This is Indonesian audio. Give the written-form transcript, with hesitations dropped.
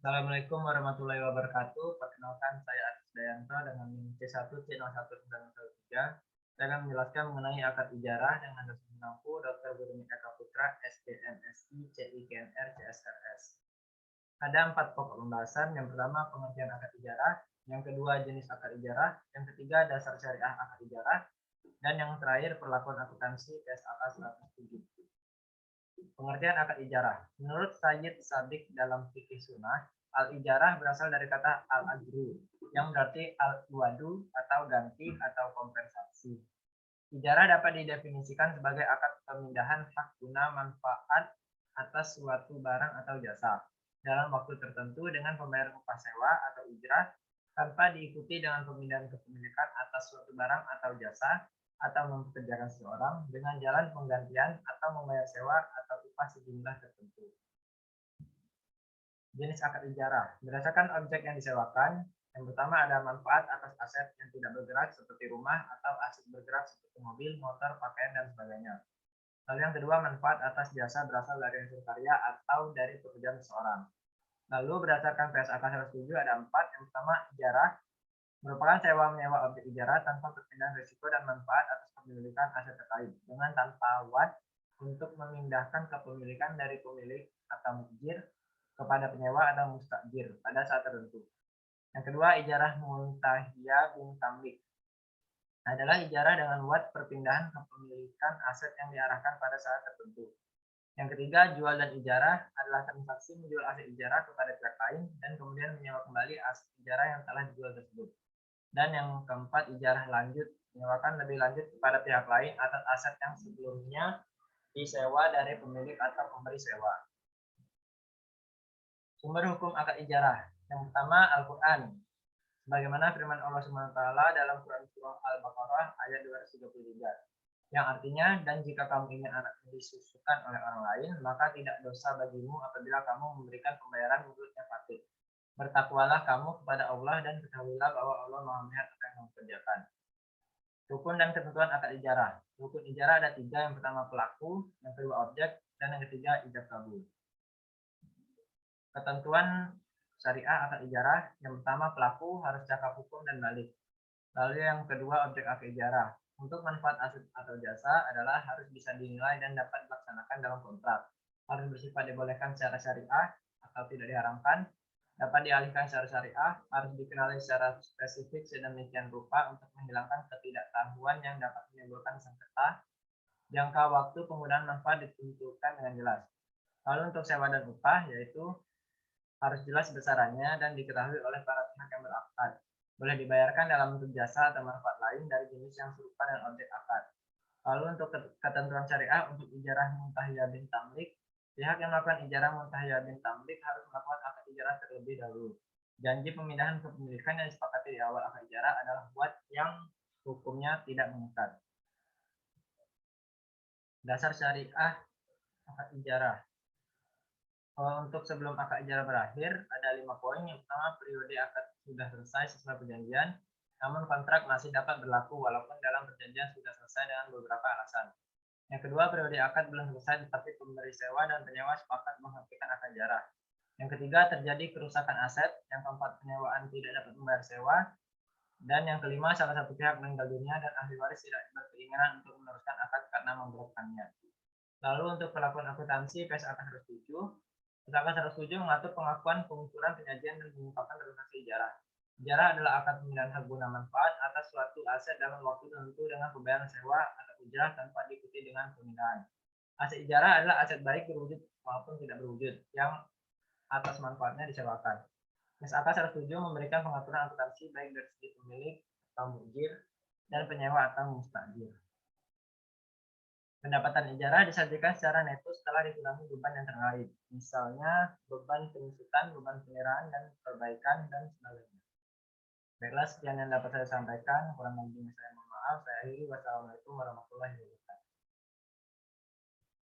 Assalamualaikum warahmatullahi wabarakatuh. Perkenalkan saya Aris Dayanto dengan NIM C1C0193. Saya akan menjelaskan mengenai akad ijarah dengan dosen menempuh Dr. Guru Eka Putra, SDMSI, CIGNR, CSRS. Ada 4 pokok pembahasan. Yang pertama, pengertian akad ijarah. Yang kedua, jenis akad ijarah. Yang ketiga, dasar syariah akad ijarah. Dan yang terakhir, perlakuan akuntansi PSAK 107. Pengertian akad ijarah. Menurut Sayyid Sabiq dalam fikih sunnah, al-ijarah berasal dari kata al-ajru, yang berarti al-iwadu atau ganti atau kompensasi. Ijarah dapat didefinisikan sebagai akad pemindahan hak guna manfaat atas suatu barang atau jasa dalam waktu tertentu dengan pembayaran upah sewa atau ujrah tanpa diikuti dengan pemindahan kepemilikan atas suatu barang atau jasa atau mempekerjakan seseorang dengan jalan penggantian atau membayar sewa atau upah sejumlah tertentu. Jenis akad ijarah berdasarkan objek yang disewakan. Yang pertama ada manfaat atas aset yang tidak bergerak seperti rumah atau aset bergerak seperti mobil, motor, pakaian, dan sebagainya. Lalu yang kedua, manfaat atas jasa berasal dari hasil karya atau dari pekerjaan seseorang. Lalu berdasarkan PSAK 107 ada 4. Yang pertama, ijarah merupakan sewa menyewa objek ijarah tanpa perpindahan risiko dan manfaat atas kepemilikan aset terkait dengan tanpa wad untuk memindahkan kepemilikan dari pemilik atau mujir kepada penyewa atau mustajir pada saat tertentu. Yang kedua, ijarah muntahiyah bin tamlik adalah ijarah dengan wad perpindahan kepemilikan aset yang diarahkan pada saat tertentu. Yang ketiga, jual dan ijarah adalah transaksi menjual aset ijarah kepada pihak lain dan kemudian menyewa kembali aset ijarah yang telah dijual tersebut. Dan yang keempat, ijarah lanjut, menyewakan lebih lanjut kepada pihak lain atas aset yang sebelumnya disewa dari pemilik atau pemberi sewa. Sumber hukum akad ijarah. Yang pertama, Al-Quran. Sebagaimana firman Allah SWT dalam Quran Surah Al-Baqarah ayat 233. Yang artinya, dan jika kamu ingin anaknya disusukan oleh orang lain, maka tidak dosa bagimu apabila kamu memberikan pembayaran menurut yang patut. Bertakwalah kamu kepada Allah dan ketahuilah bahwa Allah Maha Melihat apa yang kamu kerjakan. Rukun dan ketentuan akad ijarah. Rukun ijarah ada 3. Yang pertama pelaku, yang kedua objek, dan yang ketiga ijab kabul. Ketentuan syariah akad ijarah. Yang pertama pelaku harus cakap hukum dan balik. Lalu yang kedua objek akad ijarah. Untuk manfaat aset atau jasa adalah harus bisa dinilai dan dapat dilaksanakan dalam kontrak. Harus bersifat dibolehkan secara syariah atau tidak diharamkan. Dapat dialihkan secara syariah, harus dikenali secara spesifik sedemikian rupa untuk menghilangkan ketidaktahuan yang dapat menimbulkan sengketa. Jangka waktu penggunaan manfaat ditentukan dengan jelas. Lalu untuk sewa dan upah, yaitu harus jelas besarannya dan diketahui oleh para pihak yang berakad. Boleh dibayarkan dalam bentuk jasa atau manfaat lain dari jenis yang serupa dengan objek akad. Lalu untuk ketentuan syariah untuk ijarah muntahiyah bin tamlik, pihak yang melakukan ijarah muntahiyah bin tamlik harus melakukan akad ijarah terlebih dahulu. Janji pemindahan kepemilikan yang disepakati di awal akad ijarah adalah buat yang hukumnya tidak mengikat. Dasar syariah akad ijarah. Untuk sebelum akad ijarah berakhir, ada 5 poin. Yang pertama, periode akad sudah selesai sesuai perjanjian, namun kontrak masih dapat berlaku walaupun dalam perjanjian sudah selesai dengan beberapa alasan. Yang kedua, periode akad belum selesai tetapi pemberi sewa dan penyewa sepakat menghentikan akad ijarah. Yang ketiga, terjadi kerusakan aset. Yang keempat, penyewaan tidak dapat membayar sewa. Dan yang kelima, salah satu pihak meninggal dunia dan ahli waris tidak berkeinginan untuk meneruskan akad karena memberatkannya. Lalu untuk perlakuan akuntansi, PSAK 107. PSAK 107 mengatur pengakuan, pengukuran, penyajian, dan pengungkapan transaksi ijarah. Ijarah adalah akad pemindahan hak guna manfaat atas suatu aset dalam waktu tertentu dengan pembayaran sewa atau ujrah tanpa diikuti dengan pemindahan. Aset ijarah adalah aset baik berwujud maupun tidak berwujud yang atas manfaatnya disewakan. PSAK 107 memberikan pengaturan akuntansi baik dari segi pemilik atau mujir dan penyewa atau mustajir. Pendapatan ijarah disajikan secara neto setelah dikurangi beban yang terkait, misalnya beban penyusutan, beban penyerahan, dan perbaikan, dan sebagainya. Baiklah, sekian yang dapat saya sampaikan. Kurang lebihnya saya mohon maaf. Saya akhiri. Wassalamualaikum warahmatullahi wabarakatuh.